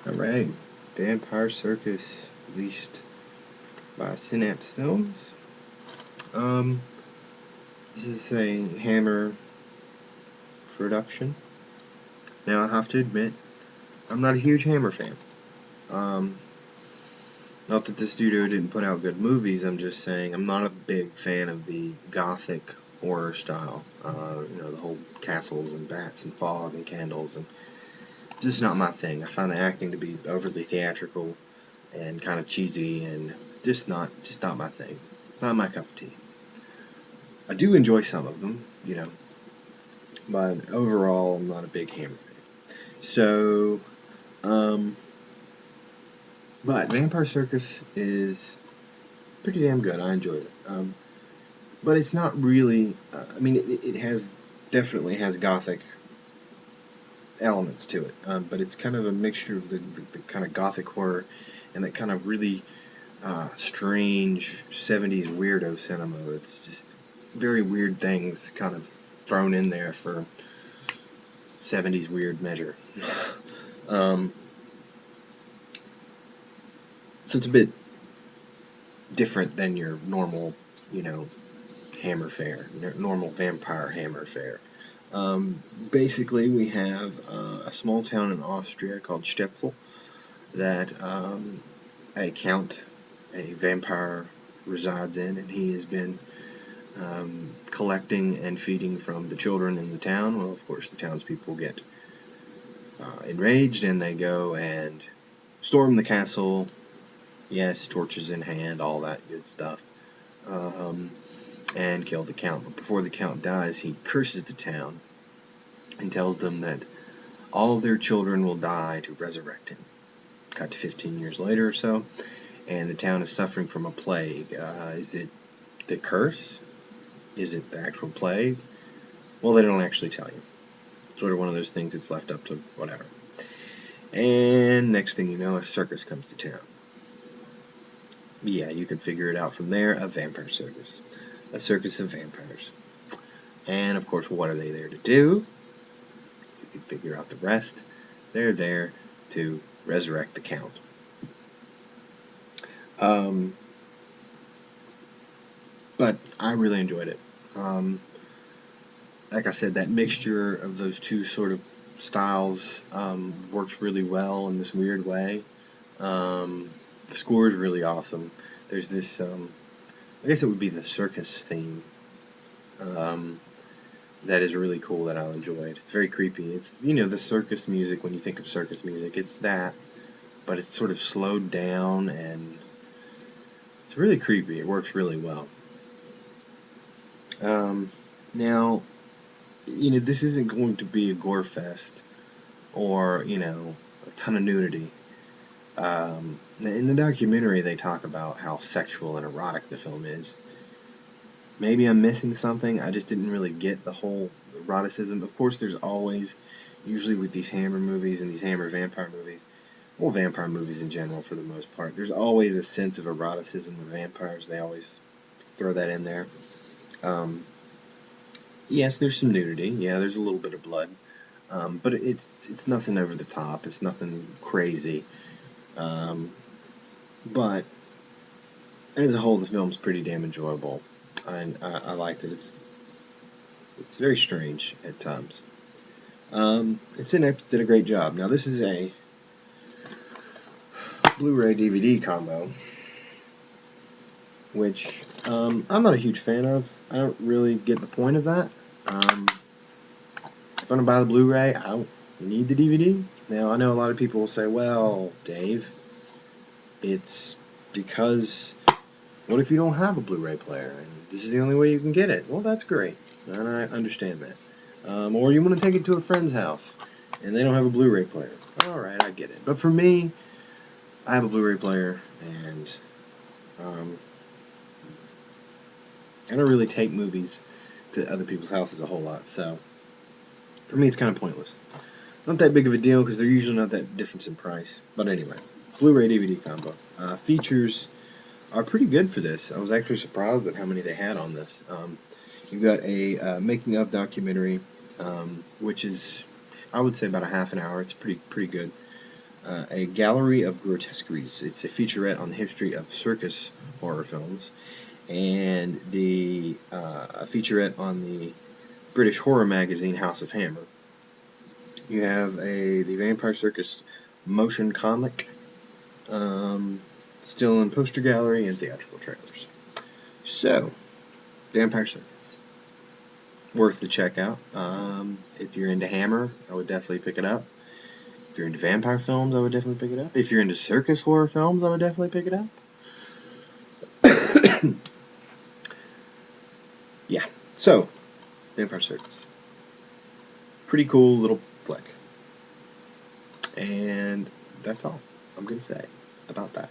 Alright, Vampire Circus, released by Synapse Films. Um, this is a Hammer production. Now, I have to admit, I'm not a huge Hammer fan. Not that the studio didn't put out good movies, I'm just saying I'm not a big fan of the gothic horror style. The whole castles and bats and fog and candles, and just not my thing. I find the acting to be overly theatrical and kind of cheesy and just not my thing. Not my cup of tea. I do enjoy some of them, but overall I'm not a big Hammer fan. So, but Vampire Circus is pretty damn good. I enjoyed it. But it's not really. It definitely has gothic elements to it, but it's kind of a mixture of the kind of gothic horror and that kind of really strange 70s weirdo cinema. It's just very weird things kind of thrown in there for 70s weird measure. So it's a bit different than your normal, Hammer fare, normal vampire Hammer fare. Basically, we have a small town in Austria called Stetzel that a count, a vampire, resides in, and he has been collecting and feeding from the children in the town. Well, of course, the townspeople get enraged, and they go and storm the castle. Yes, torches in hand, all that good stuff. And kill the count. But before the count dies, he curses the town and tells them that all of their children will die to resurrect him. Cut to 15 years later or so, and the town is suffering from a plague. Is it the curse? Is it the actual plague? Well, they don't actually tell you. Sort of one of those things that's left up to whatever. And next thing you know, a circus comes to town. Yeah, you can figure it out from there. A vampire circus. A circus of vampires. And, of course, what are they there to do? You can figure out the rest. They're there to resurrect the count. But I really enjoyed it. Like I said, that mixture of those two sort of styles works really well in this weird way. The score is really awesome. There's this, I guess it would be the circus theme that is really cool that I enjoyed. It's very creepy. It's, the circus music, when you think of circus music, it's that, but it's sort of slowed down, and it's really creepy. It works really well. Now, this isn't going to be a gore fest or, a ton of nudity. In the documentary, they talk about how sexual and erotic the film is. Maybe I'm missing something. I just didn't really get the whole eroticism. Of course, there's always, usually with these Hammer movies and these Hammer vampire movies, well, vampire movies in general for the most part, there's always a sense of eroticism with vampires. They always throw that in there. Yes, there's some nudity. Yeah, there's a little bit of blood. But it's nothing over the top. It's nothing crazy. But as a whole, the film's pretty damn enjoyable. I liked it. It's very strange at times. And Synapse did a great job. Now, this is a Blu-ray DVD combo, which I'm not a huge fan of. I don't really get the point of that. If I'm going to buy the Blu-ray, I don't need the DVD. Now, I know a lot of people will say, well, Dave, it's because what if you don't have a Blu-ray player and this is the only way you can get it? Well, that's great, and I understand that. Or you want to take it to a friend's house and they don't have a Blu-ray player. All right, I get it. But for me, I have a Blu-ray player, and I don't really take movies to other people's houses a whole lot, so for me it's kind of pointless. Not that big of a deal because they're usually not that difference in price. But anyway, Blu-ray DVD combo. Features are pretty good for this. I was actually surprised at how many they had on this. You've got a making of documentary, which is, I would say, about a half an hour. It's pretty good. A Gallery of Grotesqueries. It's a featurette on the history of circus horror films, and a featurette on the British horror magazine House of Hammer. You have the Vampire Circus motion comic, still in poster gallery and theatrical trailers. So, Vampire Circus, worth the check out. If you're into Hammer, I would definitely pick it up. If you're into vampire films, I would definitely pick it up. If you're into circus horror films, I would definitely pick it up. Yeah, so, Vampire Circus. Pretty cool little flick. And that's all I'm going to say about that.